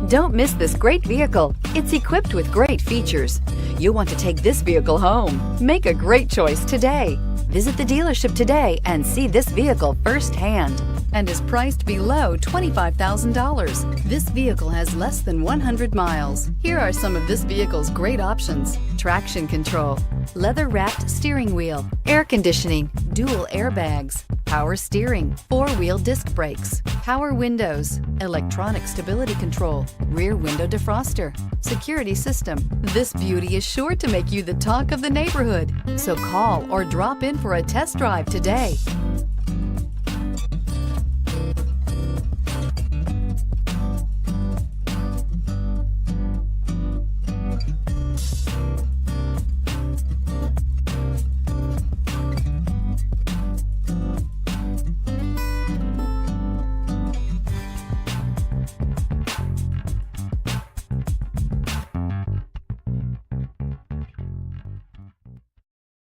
Don't miss this great vehicle. It's equipped with great features. You'll want to take this vehicle home. Make a great choice today. Visit the dealership today and see this vehicle firsthand, and is priced below $25,000. This vehicle has less than 100 miles. Here are some of this vehicle's great options: traction control, leather-wrapped steering wheel, air conditioning, dual airbags, power steering, four-wheel disc brakes, power windows, electronic stability control, rear window defroster, security system. This beauty is sure to make you the talk of the neighborhood. So call or drop in for a test drive today.